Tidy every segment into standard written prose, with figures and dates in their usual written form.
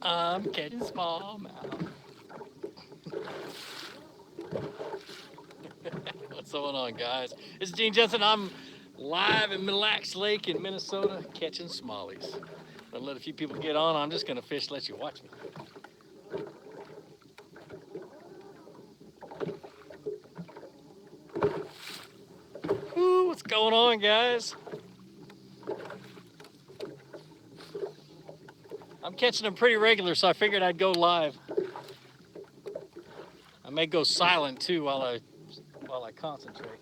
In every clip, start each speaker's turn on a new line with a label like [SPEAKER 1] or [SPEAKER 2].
[SPEAKER 1] I'm catching smallmouth. What's going on, guys? It's Gene Jensen. I'm live in Mille Lake in Minnesota catching smallies. I'm gonna let a few people get on. I'm just gonna fish, let you watch me. Ooh, what's going on, guys? I'm catching them pretty regular, so I figured I'd go live. I may go silent too while I concentrate.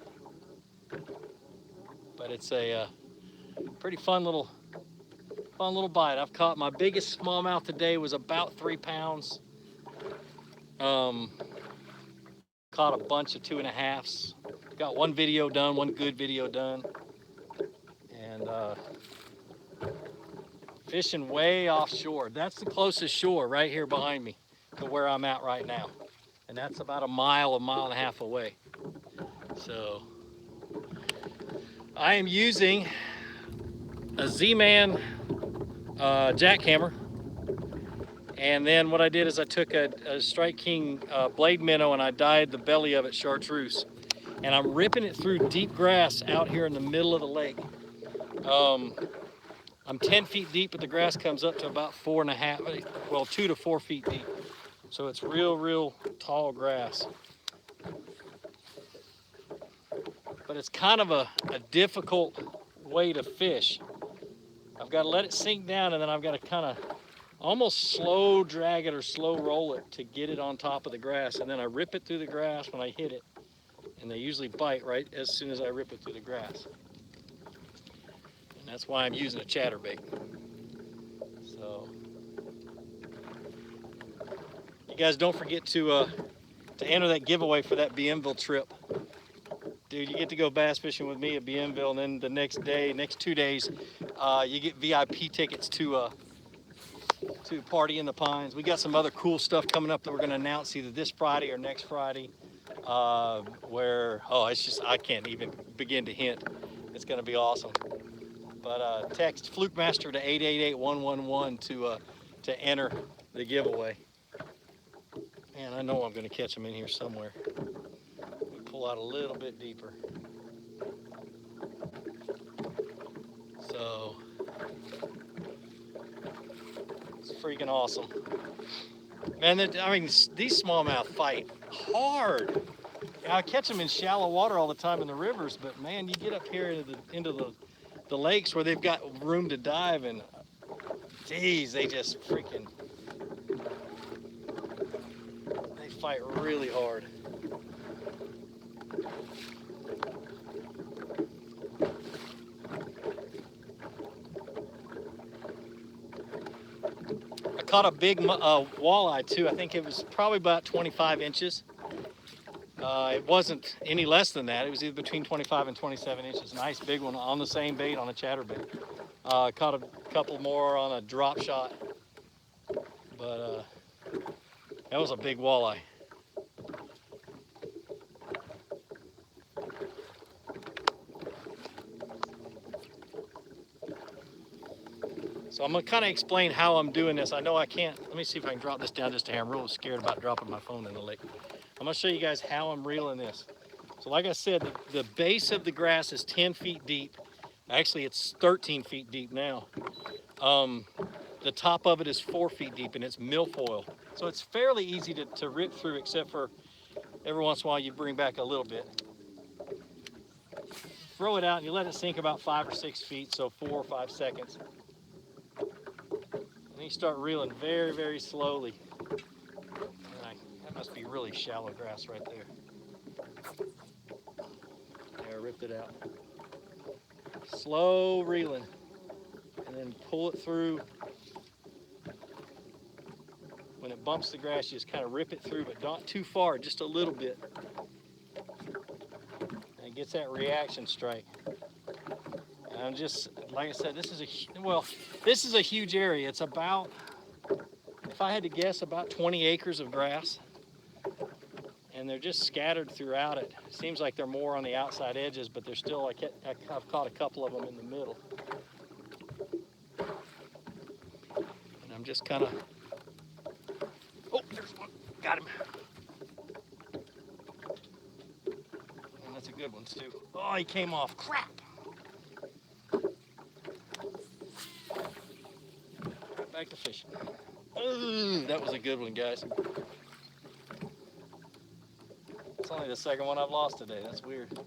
[SPEAKER 1] But it's a pretty fun little bite. I've caught my biggest smallmouth today was about 3 pounds. Caught a bunch of 2.5s. Got one video done, one good video done, and fishing way offshore. That's the closest shore right here behind me to where I'm at right now, and that's about a mile and a half away. So I am using a Z-Man jackhammer, and then what I did is I took a Strike King blade minnow and I dyed the belly of it chartreuse, and I'm ripping it through deep grass out here in the middle of the lake. I'm 10 feet deep, but the grass comes up to about 4.5, well, 2 to 4 feet deep. So it's real tall grass. But it's kind of a difficult way to fish. I've got to let it sink down, and then I've got to kind of almost slow drag it or slow roll it to get it on top of the grass. And then I rip it through the grass when I hit it. And they usually bite right as soon as I rip it through the grass. And that's why I'm using a chatterbait. So you guys don't forget to enter that giveaway for that Bienville trip. Dude, you get to go bass fishing with me at Bienville, and then the next 2 days, you get VIP tickets to Party in the Pines. We got some other cool stuff coming up that we're going to announce either this Friday or next Friday. It's just, I can't even begin to hint. It's going to be awesome. But text Flukemastr to 888-111 to enter the giveaway. Man, I know I'm going to catch them in here somewhere. We pull out a little bit deeper. So it's freaking awesome. Man, these smallmouth fight hard. I catch them in shallow water all the time in the rivers, but man, you get up here into the lakes where they've got room to dive, and geez, they just they fight really hard. I caught a big walleye too. I think it was probably about 25 inches. It wasn't any less than that. It was either between 25 and 27 inches. Nice big one on the same bait, on a chatterbait. Caught a couple more on a drop shot, but that was a big walleye. So I'm gonna kind of explain how I'm doing this. I know I can't, let me see if I can drop this down just a hair. I'm real scared about dropping my phone in the lake. I'm gonna show you guys how I'm reeling this. So like I said, the base of the grass is 10 feet deep. Actually, it's 13 feet deep now. The top of it is 4 feet deep, and it's milfoil. So it's fairly easy to rip through, except for every once in a while you bring back a little bit. Throw it out and you let it sink about 5 or 6 feet, so 4 or 5 seconds. And you start reeling very slowly. That must be really shallow grass right there. There, I ripped it out. Slow reeling, and then pull it through. When it bumps the grass, you just kind of rip it through, but not too far, just a little bit. And it gets that reaction strike. And I'm just, like I said, this is a huge area. It's about, if I had to guess, about 20 acres of grass. And they're just scattered throughout it. Seems like they're more on the outside edges, but they're still, I've caught a couple of them in the middle. And I'm just kind of Got him. And that's a good one too. Oh, he came off. Crap. Right back to fishing. Ooh, that was a good one, guys. It's only the second one I've lost today. That's weird.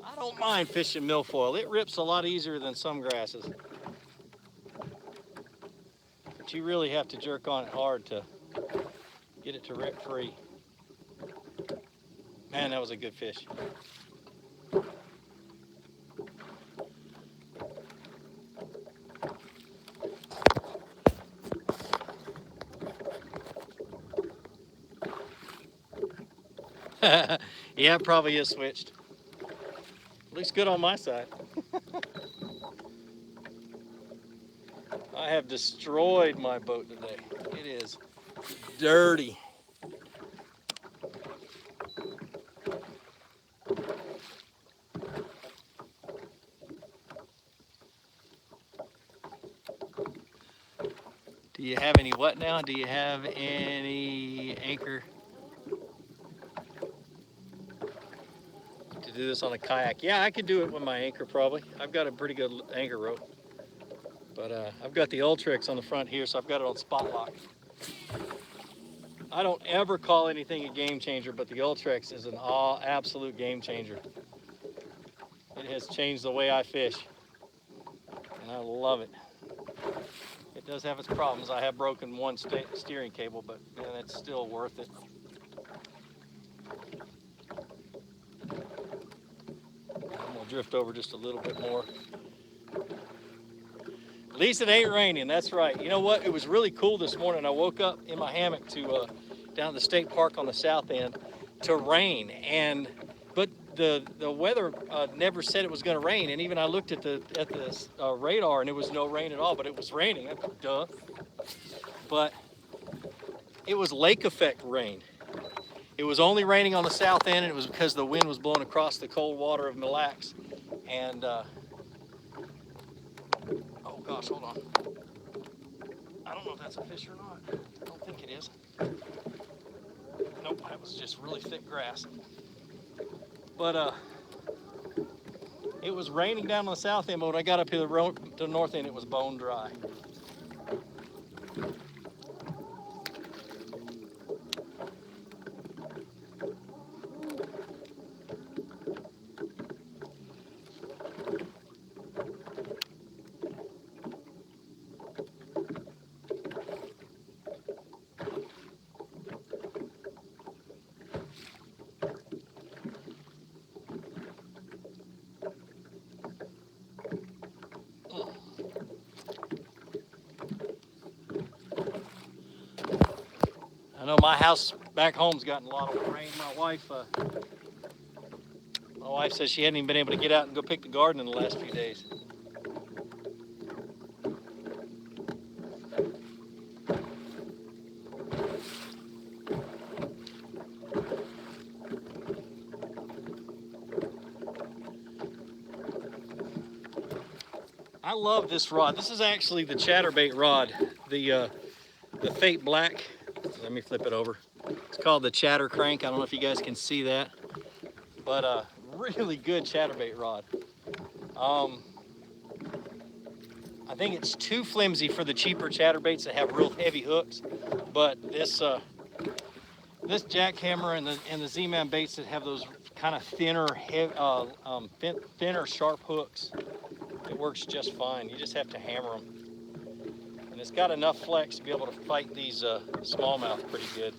[SPEAKER 1] I don't mind fishing milfoil. It rips a lot easier than some grasses. But you really have to jerk on it hard to get it to rip free. Man, that was a good fish. Yeah, it probably is switched. Looks good on my side. I have destroyed my boat today. It is dirty. Do you have any what now? Do you have any anchor to do this on a kayak? Yeah, I could do it with my anchor probably. I've got a pretty good anchor rope. But I've got the Ultrex on the front here, so I've got it on spot lock. I don't ever call anything a game changer, but the Ultrex is an absolute game changer. It has changed the way I fish, and I love it. It does have its problems. I have broken one steering cable, but man, it's still worth it. I'm gonna drift over just a little bit more. At least it ain't raining, that's right. You know what? It was really cool this morning. I woke up in my hammock to down at the state park on the south end to rain, but the weather never said it was going to rain. And even I looked at the radar, and it was no rain at all. But it was raining. Duh. But it was lake effect rain. It was only raining on the south end, and it was because the wind was blowing across the cold water of Mille. And oh gosh, hold on. I don't know if that's a fish or not. I don't think it is. Nope, that was just really thick grass. But it was raining down on the south end, but when I got up here to the north end, it was bone dry. I know my house back home's gotten a lot of rain. My wife says she hadn't even been able to get out and go pick the garden in the last few days. I love this rod. This is actually the chatterbait rod, the Fate Black. Let me flip it over. It's called the Chatter Crank. I don't know if you guys can see that, but really good chatterbait rod. I think it's too flimsy for the cheaper chatterbaits that have real heavy hooks, but this jackhammer and the Z-Man baits that have those kind of thinner, sharp hooks, it works just fine. You just have to hammer them. And it's got enough flex to be able to fight these smallmouth pretty good.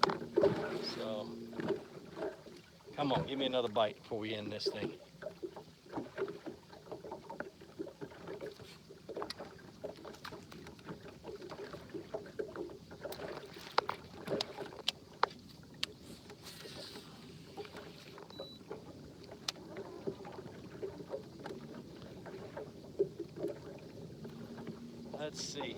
[SPEAKER 1] So, come on, give me another bite before we end this thing. Let's see.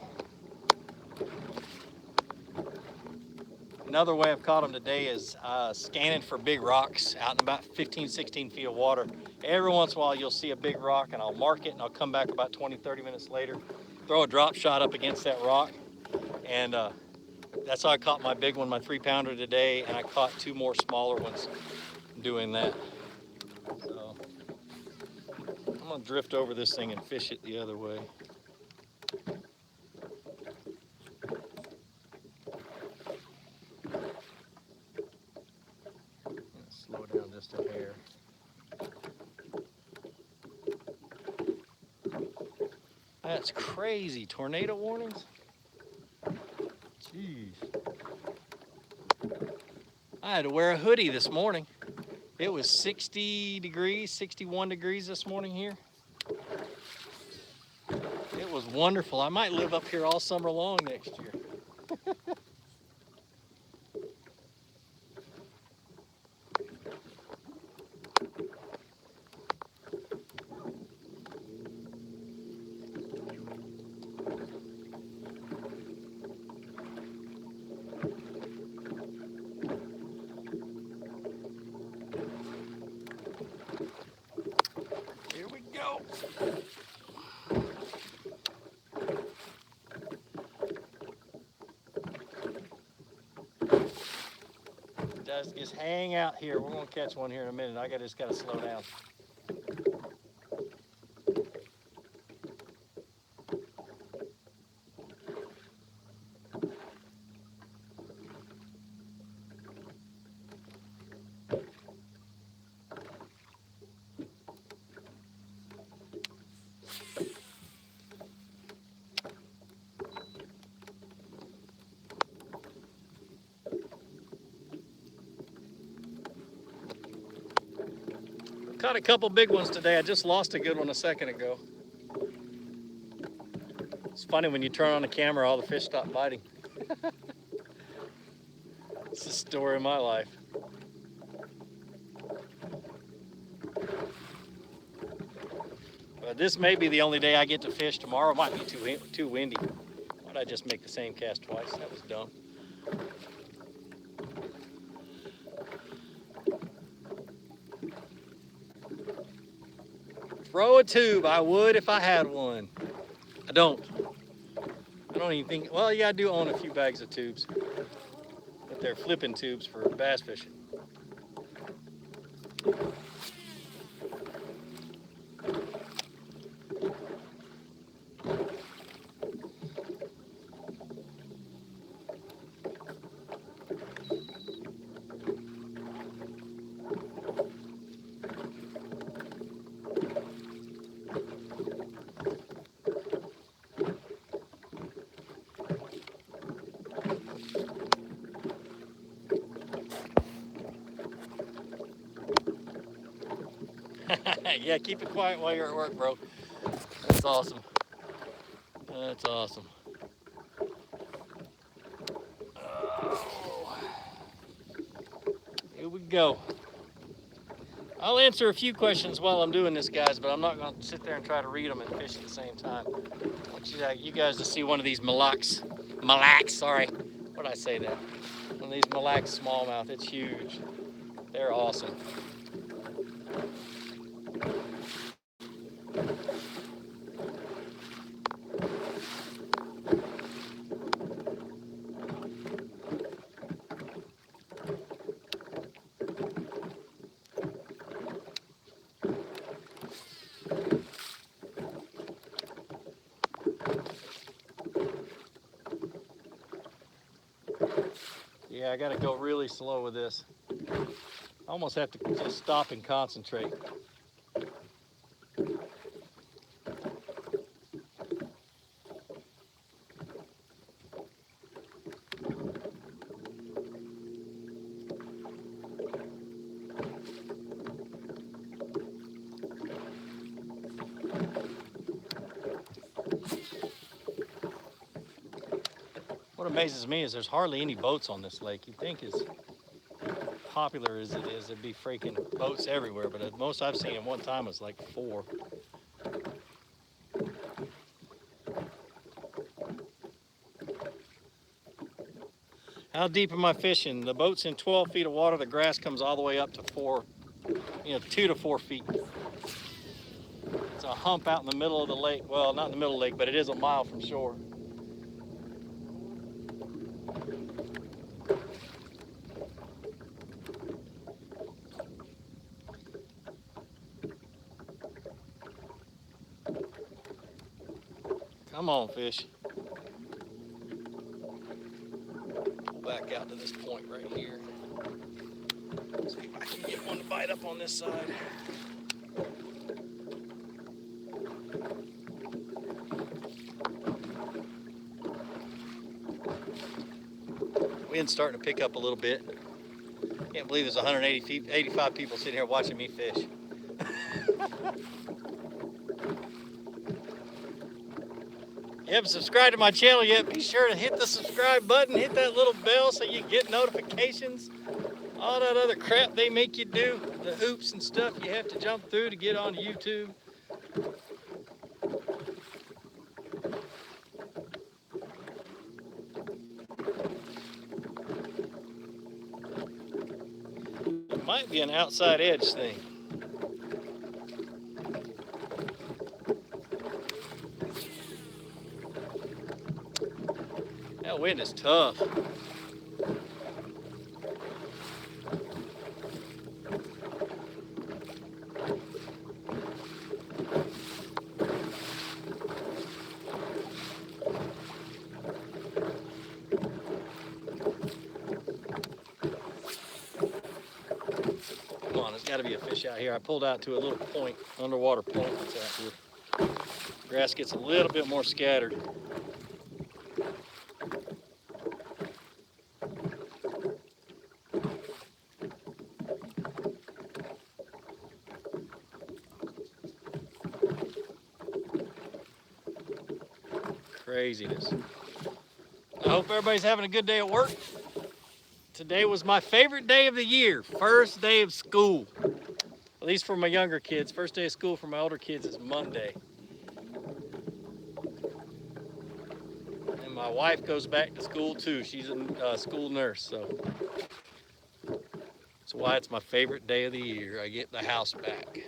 [SPEAKER 1] Another way I've caught them today is scanning for big rocks out in about 15, 16 feet of water. Every once in a while you'll see a big rock and I'll mark it and I'll come back about 20, 30 minutes later, throw a drop shot up against that rock. And that's how I caught my big one, my 3-pounder today, and I caught 2 more smaller ones doing that. So I'm gonna drift over this thing and fish it the other way. Slow down just a hair. That's crazy. Tornado warnings? Jeez. I had to wear a hoodie this morning. It was 60 degrees, 61 degrees this morning here. It was wonderful. I might live up here all summer long next year. Here we go. Just hang out here. We're gonna catch one here in a minute. I just gotta slow down. Caught a couple big ones today. I just lost a good one a second ago. It's funny when you turn on the camera, all the fish stop biting. It's the story of my life. But this may be the only day I get to fish. Tomorrow might be too windy. Why'd I just make the same cast twice? That was dumb. Throw a tube. I would if I had one. I don't. I don't even think, well, yeah, I do own a few bags of tubes, but they're flipping tubes for bass fishing. Yeah, keep it quiet while you're at work, bro. That's awesome. That's awesome. Oh. Here we go. I'll answer a few questions while I'm doing this, guys, but I'm not going to sit there and try to read them and fish at the same time. I want you guys to see one of these sorry. What did I say that? One of these Mille smallmouth. It's huge. They're awesome. Yeah, I gotta go really slow with this. I almost have to just stop and concentrate. What amazes me is there's hardly any boats on this lake. You'd think as popular as it is, there'd be freaking boats everywhere, but the most I've seen at one time was like 4. How deep am I fishing? The boat's in 12 feet of water. The grass comes all the way up to 2 to 4 feet. It's a hump out in the middle of the lake. Well, not in the middle of the lake, but it is a mile from shore. Come on, fish. Pull back out to this point right here. See if I can get one to bite up on this side. Wind's starting to pick up a little bit. Can't believe there's 85 people sitting here watching me fish. If you haven't subscribed to my channel yet, be sure to hit the subscribe button, hit that little bell so you get notifications. All that other crap they make you do, the hoops and stuff you have to jump through to get on YouTube. It might be an outside edge thing. That wind is tough. Come on, there's got to be a fish out here. I pulled out to a little point, underwater point that's out here. Grass gets a little bit more scattered. Craziness. I hope everybody's having a good day at work. Today was my favorite day of the year. First day of school. At least for my younger kids. First day of school for my older kids is Monday. And my wife goes back to school too. She's a school nurse, so that's why it's my favorite day of the year. I get the house back.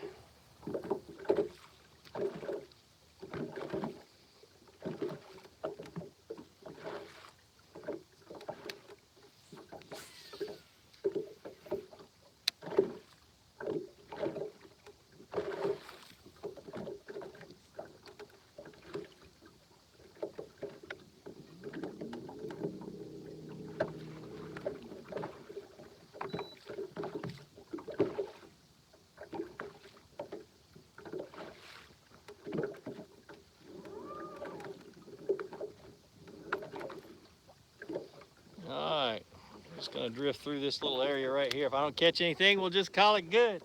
[SPEAKER 1] Alright, I'm just going to drift through this little area right here. If I don't catch anything, we'll just call it good.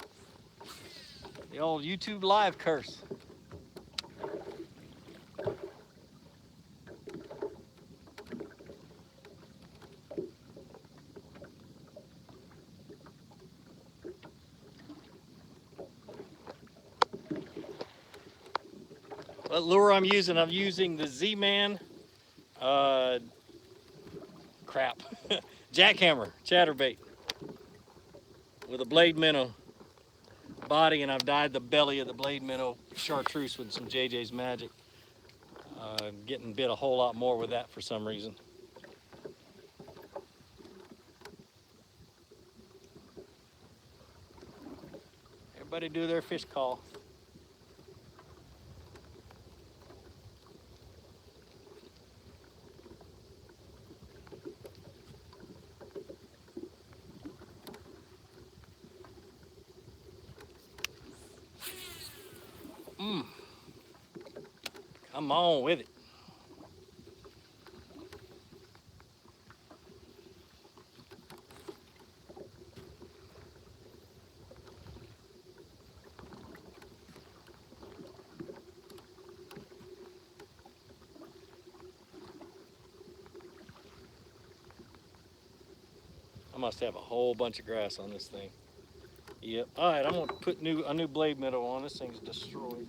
[SPEAKER 1] The old YouTube live curse. What lure I'm using the Z-Man jackhammer chatterbait with a blade minnow body, and I've dyed the belly of the blade minnow chartreuse with some JJ's Magic. Getting bit a whole lot more with that for some reason. Everybody do their fish call. Come on with it. I must have a whole bunch of grass on this thing. Yep. All right, I'm gonna put a new blade minnow on. This thing's destroyed.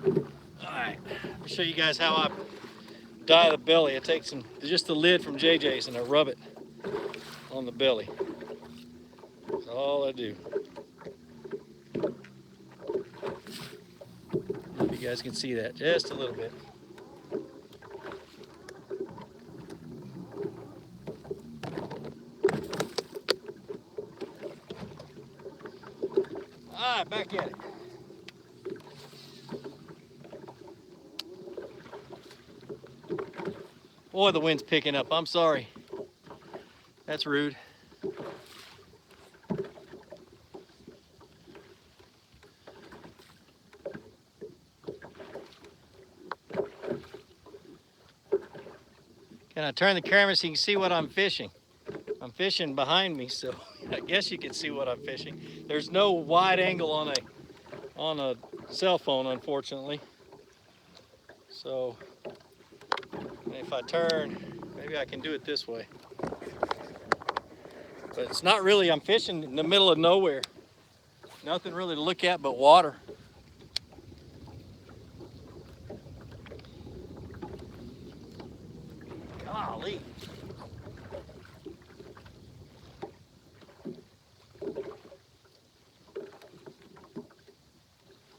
[SPEAKER 1] Alright, let me show you guys how I dye the belly. I take just the lid from JJ's and I rub it on the belly. That's all I do. If you guys can see that just a little bit. Alright, back at it. Boy, the wind's picking up. I'm sorry. That's rude. Can I turn the camera so you can see what I'm fishing? I'm fishing behind me, so I guess you can see what I'm fishing. There's no wide angle on a cell phone, unfortunately. So if I turn, maybe I can do it this way. But it's not really, I'm fishing in the middle of nowhere. Nothing really to look at but water. Golly.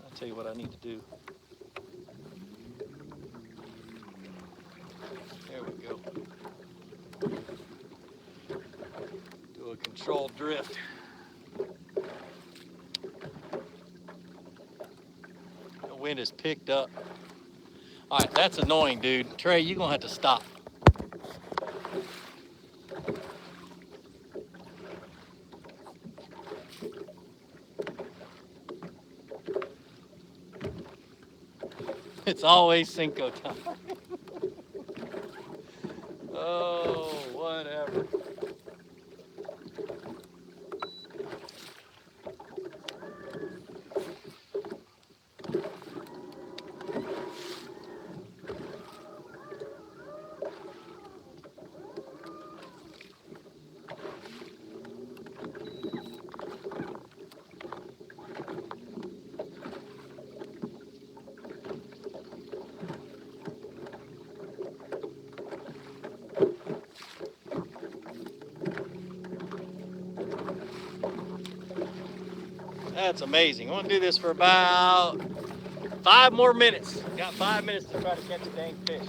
[SPEAKER 1] I'll tell you what I need to do. There we go. Do a controlled drift. The wind has picked up. All right, that's annoying, dude. Trey, you're gonna have to stop. It's always Cinco time. Oh, whatever. That's amazing. I'm gonna do this for about 5 more minutes. Got 5 minutes to try to catch a dang fish.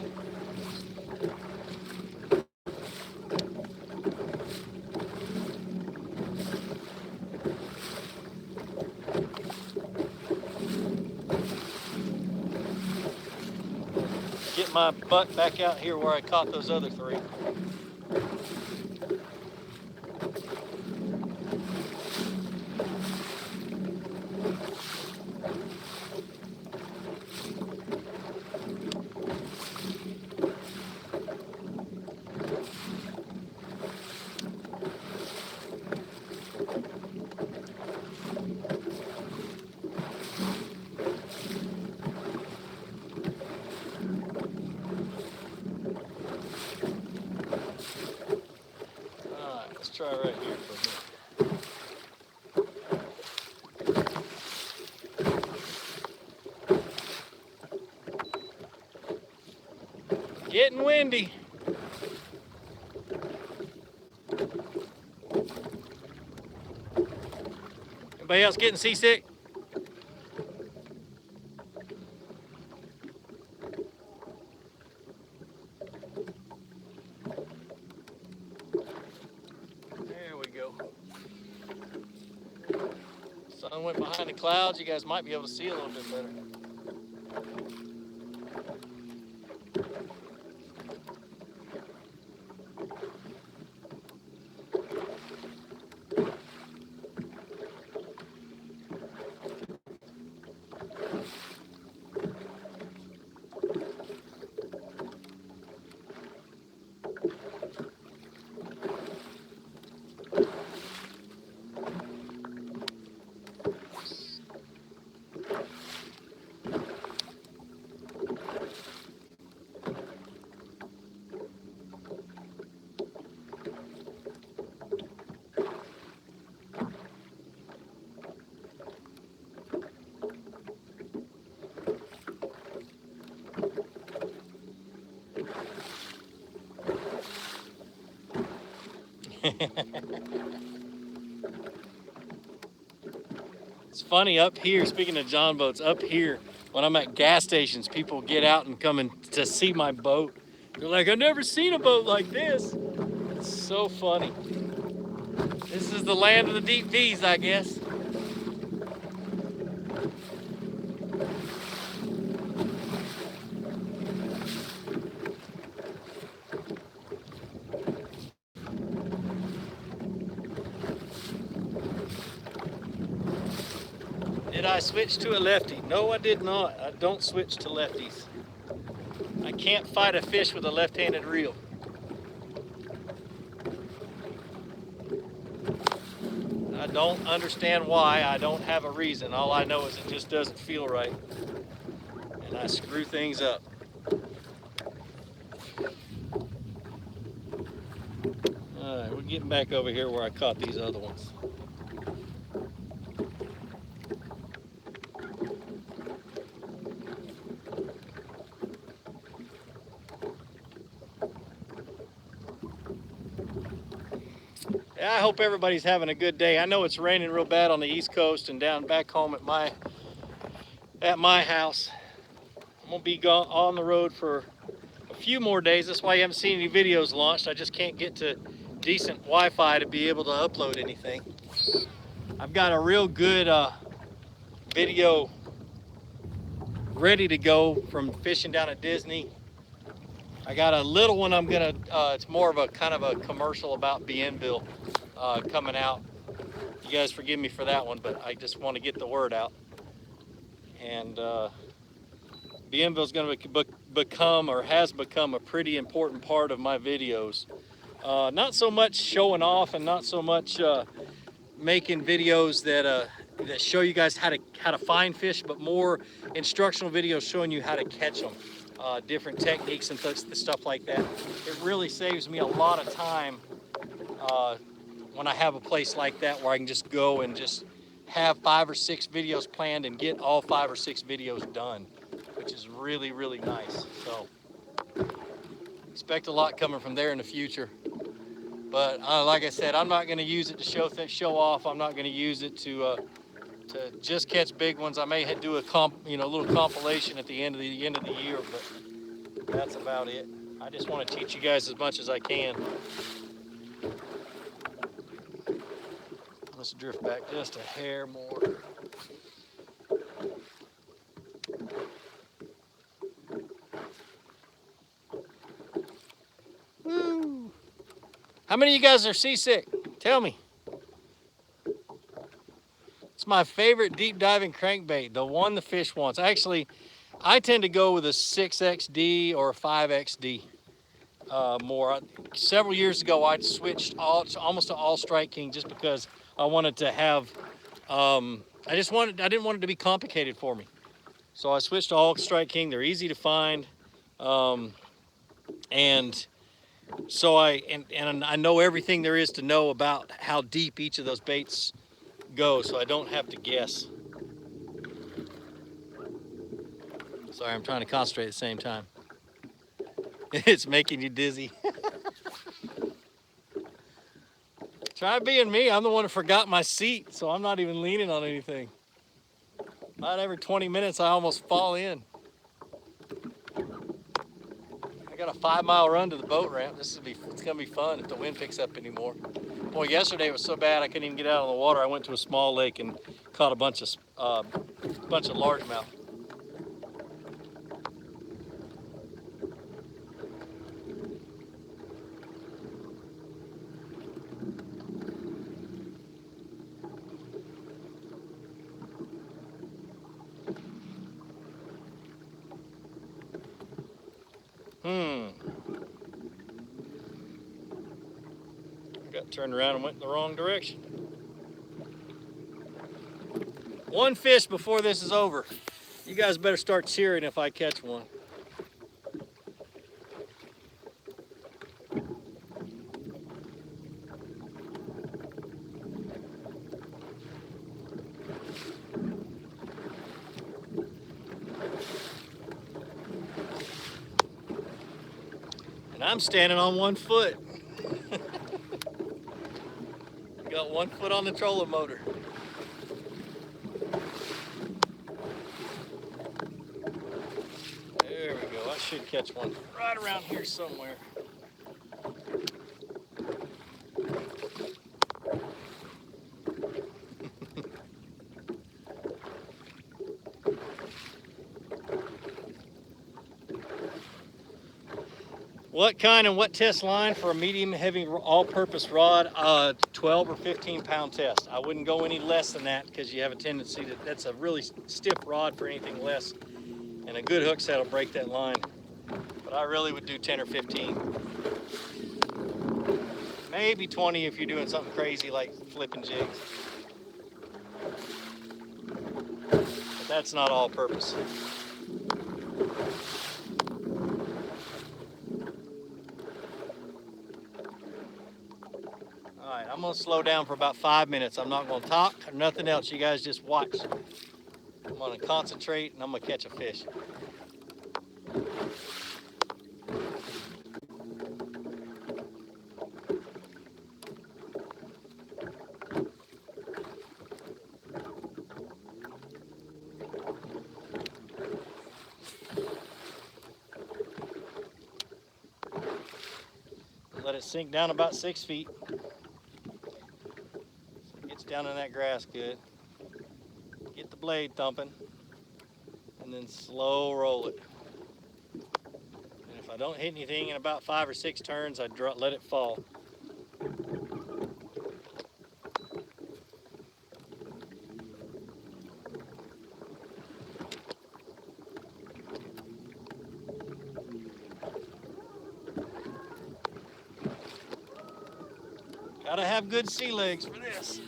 [SPEAKER 1] Get my butt back out here where I caught those other 3. Let's try right here for a minute. Getting windy. Anybody else getting seasick? There we go. Sun went behind the clouds. You guys might be able to see a little bit better. It's funny up here, speaking of John boats, up here, when I'm at gas stations, people get out and come in to see my boat. They're like, I've never seen a boat like this. It's so funny. This is the land of the deep V's, I guess. Did I switch to a lefty? No, I did not. I don't switch to lefties. I can't fight a fish with a left-handed reel. I don't understand why. I don't have a reason. All I know is it just doesn't feel right. And I screw things up. All right, we're getting back over here where I caught these other ones. I hope everybody's having a good day. I know it's raining real bad on the East Coast and down back home at my house. I'm gonna be gone on the road for a few more days. That's why you haven't seen any videos launched. I just can't get to decent Wi-Fi to be able to upload anything. I've got a real good video ready to go from fishing down at Disney. I got a little one I'm gonna, it's more of a kind of a commercial about Bienville coming out. You guys forgive me for that one, but I just want to get the word out. And Bienville is going to become, or has become, a pretty important part of my videos. Not so much showing off and not so much making videos that show you guys how to find fish, but more instructional videos showing you how to catch them. Different techniques and stuff like that. It really saves me a lot of time when I have a place like that where I can just go and just have 5 or 6 videos planned and get all 5 or 6 videos done, which is really, really nice. So expect a lot coming from there in the future. But like I said, I'm not going to use it to show off. I'm not going to use it to just catch big ones. I may do a little compilation at the end of the year, but that's about it. I just want to teach you guys as much as I can. Let's drift back just a hair more. Woo! How many of you guys are seasick? Tell me. It's my favorite deep diving crankbait, the one the fish wants. Actually, I tend to go with a 6XD or a 5XD more. Several years ago, I switched almost to all Strike King just because I wanted to have, I didn't want it to be complicated for me. So I switched to all Strike King. They're easy to find. And so I know everything there is to know about how deep each of those baits go, so I don't have to guess. Sorry, I'm trying to concentrate at the same time. It's making you dizzy. Try being me. I'm the one who forgot my seat, so I'm not even leaning on anything. About every 20 minutes, I almost fall in. I got a 5-mile run to the boat ramp. It's gonna be fun if the wind picks up anymore. Boy, yesterday it was so bad I couldn't even get out on the water. I went to a small lake and caught a bunch of largemouth. Got turned around and went in the wrong direction. One fish before this is over. You guys better start cheering if I catch one. And I'm standing on 1 foot. Got 1 foot on the trolling motor. There we go. I should catch one right around here somewhere. What kind and what test line for a medium heavy all-purpose rod? 12 or 15 pound test. I wouldn't go any less than that because you have a tendency to, that's a really stiff rod for anything less. And a good hook set will break that line. But I really would do 10 or 15. Maybe 20 if you're doing something crazy like flipping jigs. But that's not all purpose. All right, I'm gonna slow down for about 5 minutes. I'm not gonna talk or nothing else. You guys just watch. I'm gonna concentrate and I'm gonna catch a fish. Let it sink down about 6 feet. So it gets down in that grass good. Get the blade thumping and then slow roll it. And if I don't hit anything in about 5 or 6 turns, I let it fall. Gotta have good sea legs for this.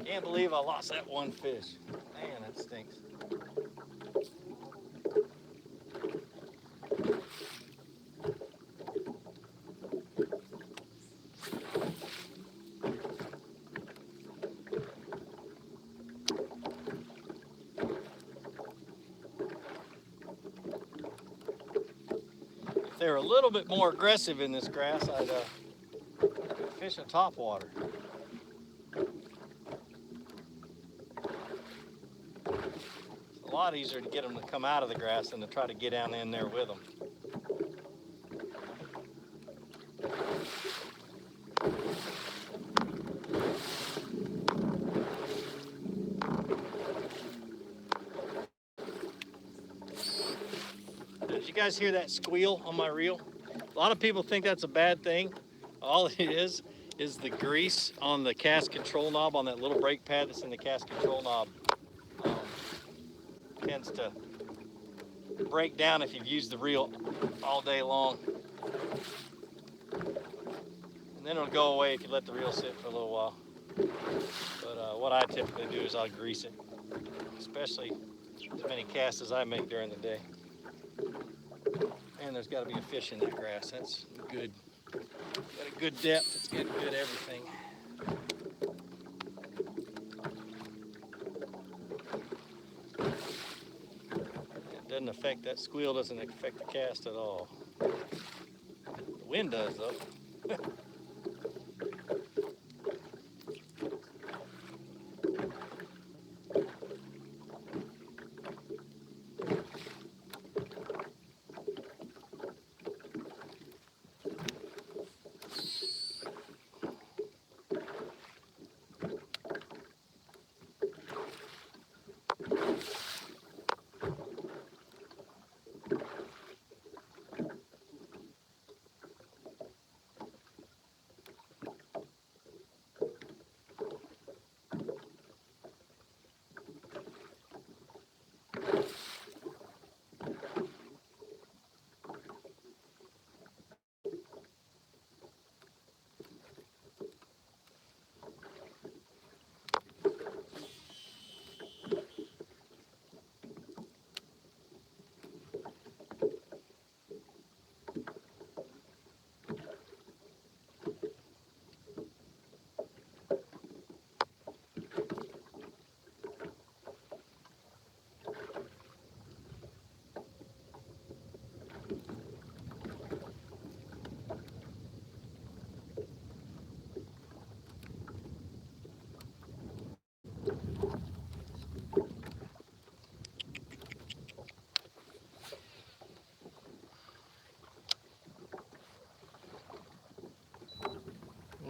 [SPEAKER 1] Can't believe I lost that one fish. Man, that stinks. If they were a little bit more aggressive in this grass, I'd fish a topwater. It's a lot easier to get them to come out of the grass than to try to get down in there with them. Did you guys hear that squeal on my reel? A lot of people think that's a bad thing. All it is the grease on the cast control knob, on that little brake pad that's in the cast control knob. Tends to break down if you've used the reel all day long. And then it'll go away if you let the reel sit for a little while. But what I typically do is I'll grease it, especially as many casts as I make during the day. And there's got to be a fish in that grass. That's good. Got a good depth. It's getting good everything. It doesn't affect, that squeal doesn't affect the cast at all. The wind does though.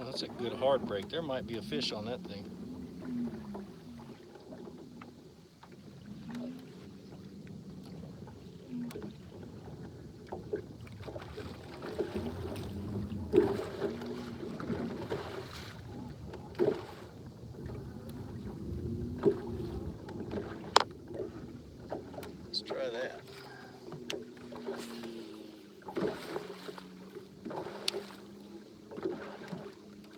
[SPEAKER 1] Well, that's a good hard break. There might be a fish on that thing. Let's try that.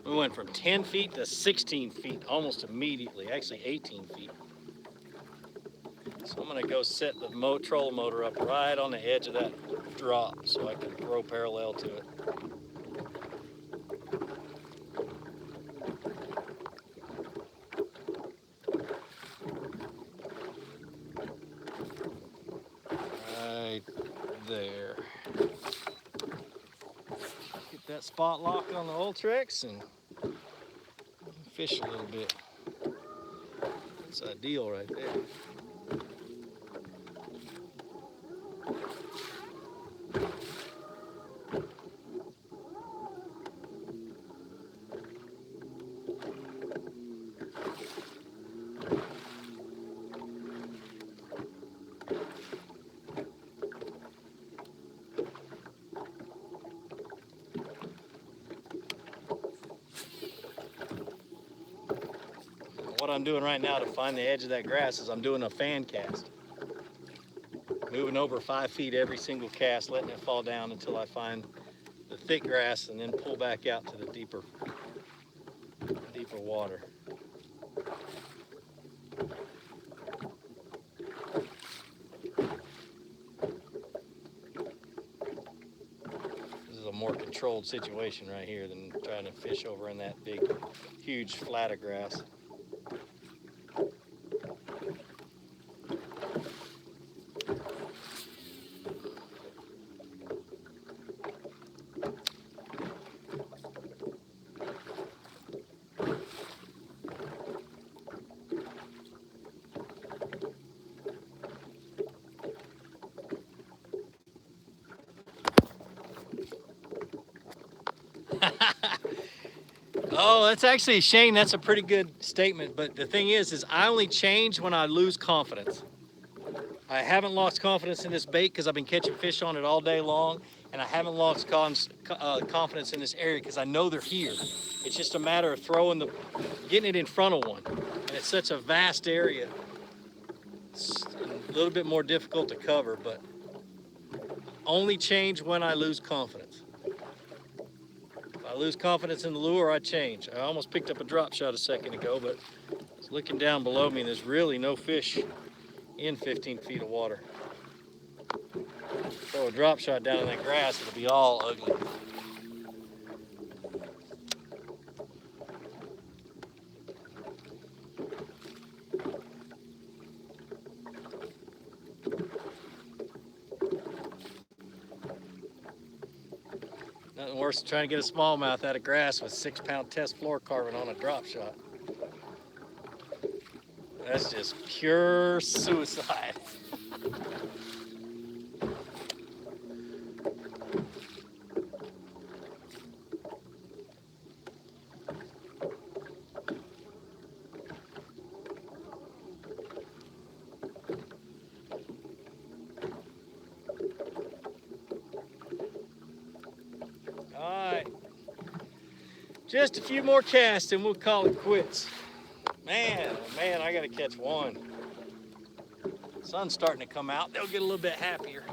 [SPEAKER 1] We went from 10 feet to 16 feet almost immediately, actually 18 feet. So I'm gonna go set the trolling motor up right on the edge of that drop so I can throw parallel to it. Right there. Get that spot lock on the UWPD and fish a little bit. That's ideal right there. What I'm doing right now to find the edge of that grass is I'm doing a fan cast. Moving over 5 feet every single cast, letting it fall down until I find the thick grass and then pull back out to the deeper water. This is a more controlled situation right here than trying to fish over in that big, huge flat of grass. Oh, that's actually, Shane, that's a pretty good statement. But the thing is I only change when I lose confidence. I haven't lost confidence in this bait because I've been catching fish on it all day long, and I haven't lost confidence in this area because I know they're here. It's just a matter of getting it in front of one. And it's such a vast area. It's a little bit more difficult to cover, but only change when I lose confidence. If I lose confidence in the lure, I change. I almost picked up a drop shot a second ago, but I was looking down below me and there's really no fish in 15 feet of water. Throw a drop shot down in that grass, it'll be all ugly. Nothing worse than trying to get a smallmouth out of grass with 6-pound test fluorocarbon on a drop shot. That's just pure suicide. Just a few more casts and we'll call it quits. Man, oh man, I gotta catch one. Sun's starting to come out. They'll get a little bit happier.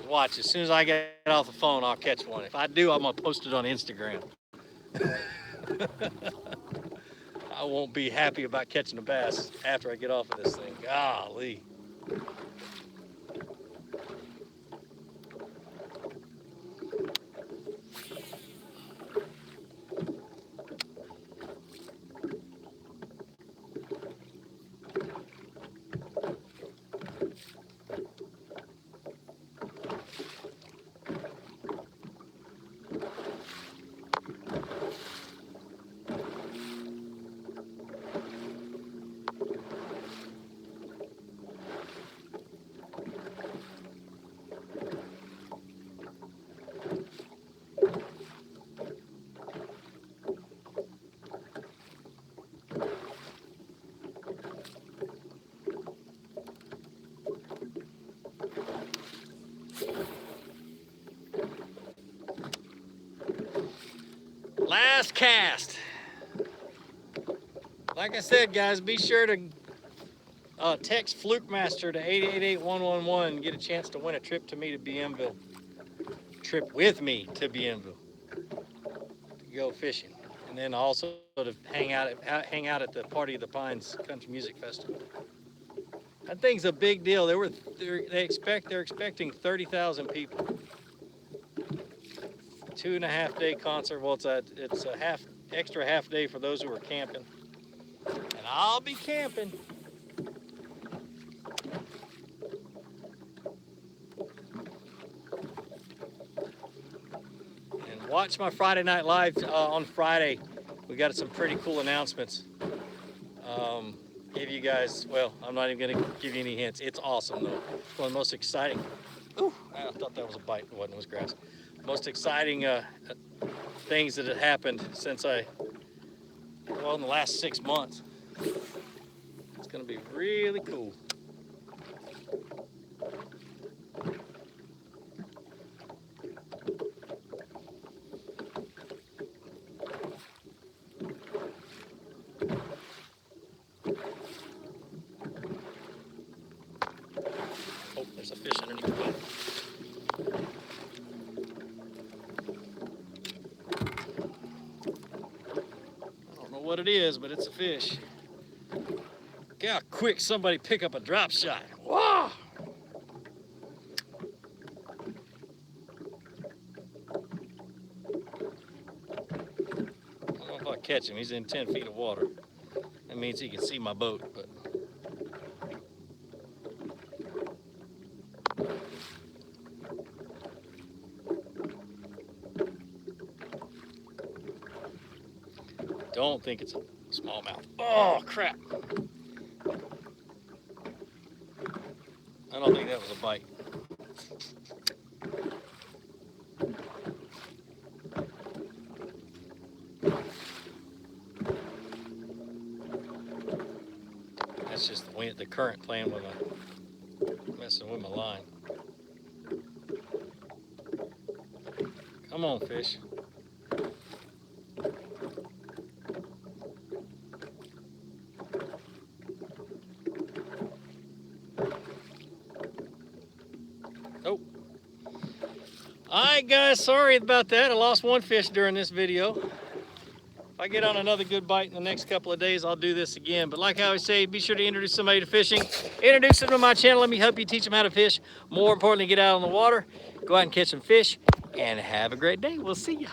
[SPEAKER 1] Watch, as soon as I get off the phone, I'll catch one. If I do, I'm gonna post it on Instagram. I won't be happy about catching a bass after I get off of this thing. Golly. last cast. Like I said, guys, be sure to text Flukemastr to 888-111 and get a chance to win a trip to me to Bienville. Trip with me to Bienville to go fishing, and then also to hang out at the Party of the Pines Country Music Festival. That thing's a big deal. They're expecting 30,000 people. 2.5 day concert. Well, it's a extra half day for those who are camping, and I'll be camping. And watch my Friday Night Live on Friday. We got some pretty cool announcements. Give you guys, well, I'm not even gonna give you any hints. It's awesome though. It's one of the most exciting. Ooh, I thought that was a bite. It wasn't, it was grass. Most exciting things that have happened since in the last 6 months. It's gonna be really cool. Oh, there's a fish underneath the boat. I don't know what it is, but it's a fish. Look how quick somebody pick up a drop shot. Wow! I don't know if I catch him. He's in 10 feet of water. That means he can see my boat, but don't think it's a smallmouth. Oh, crap. I don't think that was a bite. That's just the wind, the current playing with messing with my line. Come on, fish. Oh. Alright guys, sorry about that. I lost one fish during this video. If I get on another good bite in the next couple of days, I'll do this again. But like I always say, be sure to introduce somebody to fishing. Introduce them to my channel. Let me help you teach them how to fish. More importantly, get out on the water, go out and catch some fish, and have a great day. We'll see ya.